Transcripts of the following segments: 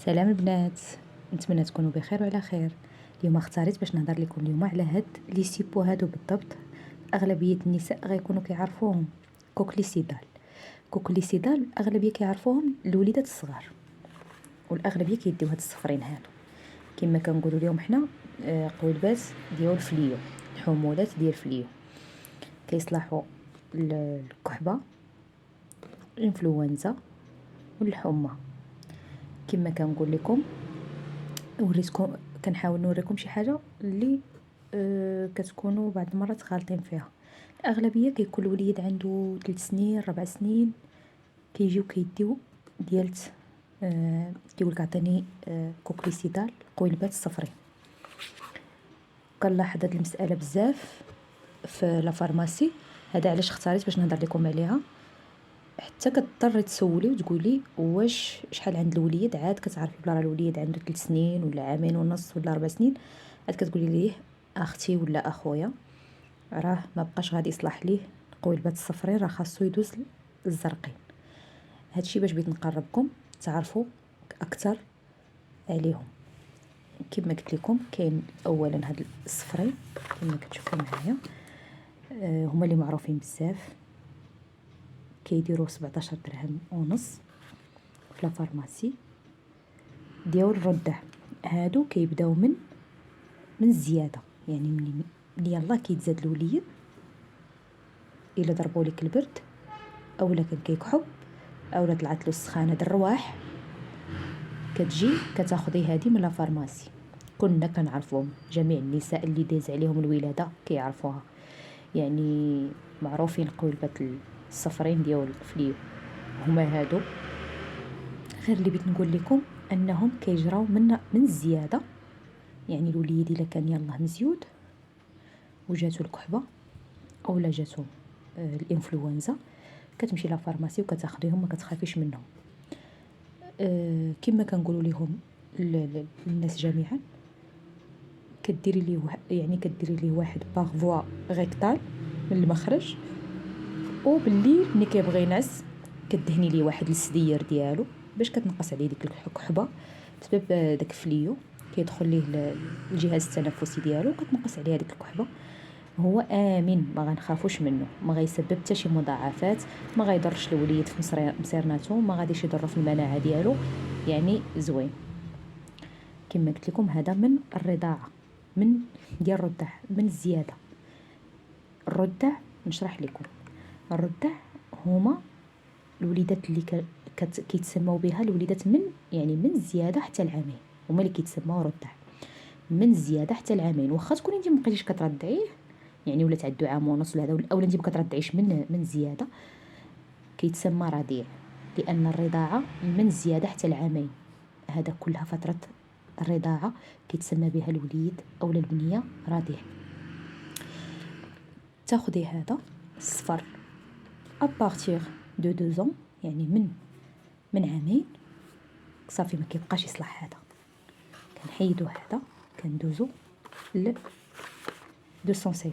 سلام البنات، نتمنى تكونوا بخير وعلى خير. اليوم اختاريت باش نهضر لكم اليوم على هاد لي سيبو هادو بالضبط. اغلبيه النساء غيكونوا كيعرفوهم كوكليسيدال. كوكليسيدال اغلبيه كيعرفوهم الوليدات الصغار، والاغلبيه كيديو هاد الصفرين هادو كما كنقولوا لهم حنا قويلبات ديال الفليو، الحمولات ديال الفليو. كيصلحوا الكحبه، الانفلونزا والحمى. كما كنقول لكم وريتكم، كنحاول نوريكم شي حاجه اللي كتكونوا بعض المرات غالطين فيها. الاغلبيه كيكون الوليد عنده 3 سنين 4 سنين كيجيو كيديو ديالت كيقولك عطيني كوكليسيدال قويلبات الصفرين. كنلاحظ هاد المساله بزاف في لا فارماسي، هذا علاش اختاريت باش نهضر لكم عليها. حتى كتضطري تسولي وتقولي واش شحال عند الوليد، عاد كتعرفي بلا راه الوليد عنده 3 سنين ولا عامين ونص ولا 4 سنين، عاد كتقولي ليه اختي ولا اخويا راه ما بقاش غادي يصلح ليه القويلبات الصفرين، راه خاصو يدوز للزرقين. هادشي باش بغيت نقربكم تعرفوا اكثر عليهم. كما قلت لكم كاين اولا هاد الصفرين كما كتشوفوا معايا، هما اللي معروفين بزاف، كيديروا 17 درهم ونص في لا فارماسي. ديال الردع هادو كيبداو من الزياده، يعني من يلاه كيتزاد الوليد الا ضربوا لك البرد اولا كان كيكحب اولا طلعت له السخانه د الرواح، كتجي كتاخدي هادي من لا فارماسي. كنا كنعرفوهم، جميع النساء اللي داز عليهم الولاده كيعرفوها، يعني معروفين قويلبات الصفرين ديال الفليو هما هادو. غير اللي بغيت نقول لكم انهم كيجراو من الزياده، يعني الوليد الا كان يلاه مزيود وجاتو الكحبه اولا جاتو الانفلونزا كتمشي لا فارماسي وكتاخديهم، ما كتخافيش منهم. كما كنقولوا لهم الناس جميعا، كديري ليه يعني كديري ليه واحد باغ غيكتال من المخرج، وبالليل ملي كيبغي ينعس كدهني ليه واحد السدير ديالو باش كتنقص عليه ديك الكحبه، بسبب داك الفليو كيدخل ليه الجهاز التنفسي ديالو كتنقص عليه ديك الكحبه. هو امن، ما غنخافوش منه، ما غيسبب حتى شي مضاعفات، ما غيضرش الوليد في مسيرناتو، ما غاديش يضر في المناعه ديالو، يعني زوين. كما قلت لكم هذا من الرضاعه، من ديال الرضع، من الزياده. الرضع نشرح لكم، الرضع هما الوليدات اللي كيتسموا بها الوليدات من يعني من الزياده حتى العامين، هما اللي كيتسموا رضع من الزياده حتى العامين. واخا تكوني انت مابقيتيش كترضعيه، يعني ولات عنده عام ونص ولا هذا، اولا انت ما كترضعيش من الزياده، كيتسمى رضيع، لان الرضاعه من الزياده حتى العامين، هذا كلها فتره الرضاعه كيتسمى بها الوليد اولا البنيه رضيع. تاخدي هذا الصفر ابارتيغ دو 2 ans، يعني من عامين صافي ما كيبقاش يصلح. هذا كنحيدو، هذا كندوزو ل 250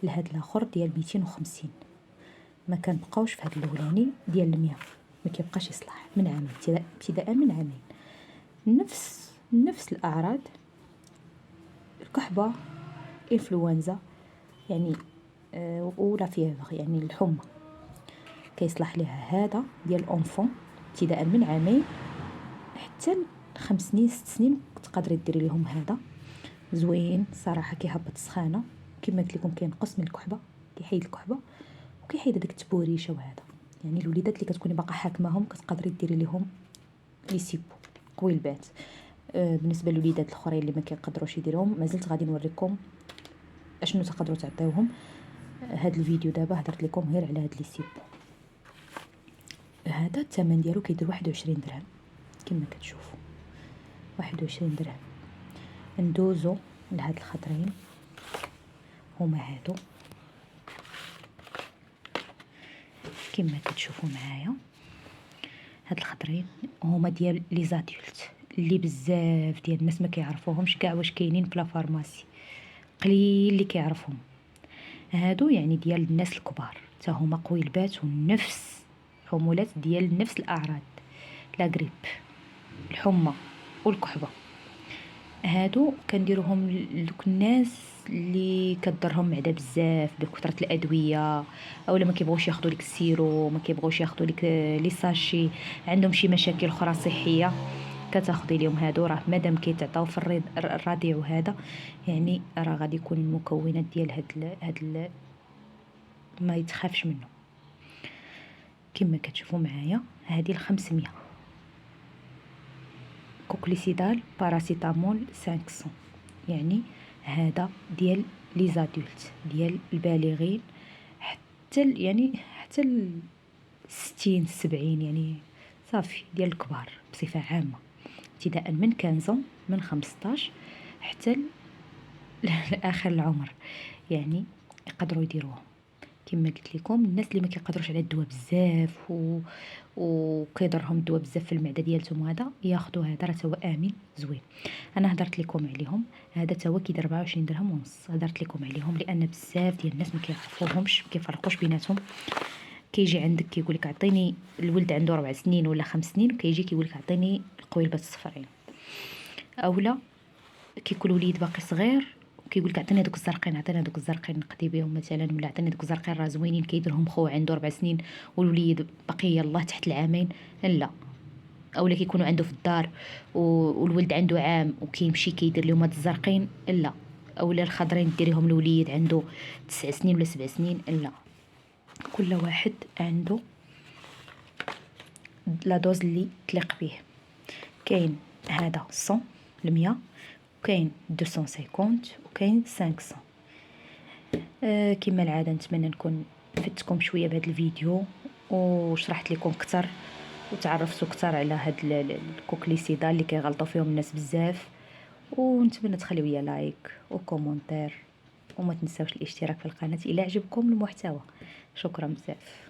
لهاد الاخر ديال 250، ما كنبقاوش في هاد الاولاني ديال 100، ما كيبقاش يصلح من عامين، ابتداء من عامين. نفس الاعراض، الكحبه، انفلونزا يعني ولا فيفر يعني الحمى، كيصلح لها هذا ديال الانفون ابتداء من عامين حتى 5 سنين 6 سنين تقدري ديري لهم هذا زوين صراحه، كيهبط السخانه. كما قلت لكم كينقص من الكحبه، كيحيد الكحبه وكيحيد داك التبوريشه، وهذا يعني الوليدات اللي كتكوني باقا حاكماهم كتقدري ديري لهم لي سيبو قويلبات. بالنسبه للوليدات الاخرين اللي ما كيقدروش يديروهم، مازلت غادي نوريكم اشنو تقدروا تعطيوهم. هاد الفيديو دابا هضرت لكم غير على هاد لي سيبو. هذا الثمن ديالو كيدير 21 درهم كما كتشوفوا، 21 درهم. ندوزو لهاد الخضرين هما هادو كما كتشوفوا معايا. هاد الخضرين هما ديال لي زادولت اللي بزاف ديال الناس ما كيعرفوهمش كاع واش كاينين في لا فارماسي، قليل اللي كيعرفهم. هادو يعني ديال الناس الكبار، حتى هما قويلبات ونفس حمولات ديال نفس الاعراض، لا غريب، الحمى والكحبه. هادو كنديروهم لدوك الناس اللي كضرهم معده بزاف بكثره الادويه، اولا ما كيبغوش ياخذوا لك السيرو، ما كيبغوش ياخذوا لك لي ساشي، عندهم شي مشاكل اخرى صحيه، كتاخدي لهم هادو. راه مادام كيتعطاو في الرضيع وهذا، يعني راه غادي يكون المكونات ديال ما يتخافش منه. كما كتشوفوا معايا هذه ال500 كوكليسيدال باراسيتامول 500، يعني هذا ديال لي زادولت، ديال البالغين، يعني حتى 60 70، يعني صافي ديال الكبار بصفه عامه، ابتداء من 15 من 15 حتى لاخر العمر، يعني يقدروا يديروها. كما قلت لكم الناس اللي ما كيقدروش على الدواء بزاف وكيضرهم الدواء بزاف في المعده ديالهم، هذا ياخذوا هذا، راه هو امن زوين. انا هضرت لكم عليهم، هذا هو كيدير 24 درهم ونص. هضرت لكم عليهم لان بزاف ديال الناس ما كيعرفوهمش، ما كيفرقوش بيناتهم. كيجي عندك كيقول لك عطيني الولد عنده 4 سنين ولا 5 سنين، وكيجي كيقول لك عطيني القويلبات الصفرين، اولا كيكون الوليد باقي صغير وكيقول لك عطيني دوك الزرقين، عطيني دوك الزرقين نقضي بهم مثلا، ولا عطيني دوك الزرقين راه زوينين، كيديرهم خو عنده 4 سنين والوليد باقي يلاه تحت العامين، لا. اولا كيكونوا عنده في الدار والولد عنده عام وكيمشي كيدير لهم هاد الزرقين، لا. اولا الخضرين ديريهم الوليد عنده 9 سنين ولا 7 سنين، لا. كل واحد عنده لا دوز اللي تليق به. كاين هذا 100 وكاين 250 وكاين 500. كما العاده نتمنى نكون فدتكم شويه بهذا الفيديو وشرحت لكم اكثر وتعرفتوا اكثر على هاد الكوكليسيدا اللي كيغلطوا فيهم الناس بزاف. ونتمنى تخليو لي لايك وكومونتير، وما تنساوش الاشتراك في القناه الى عجبكم المحتوى. شكرا بزاف.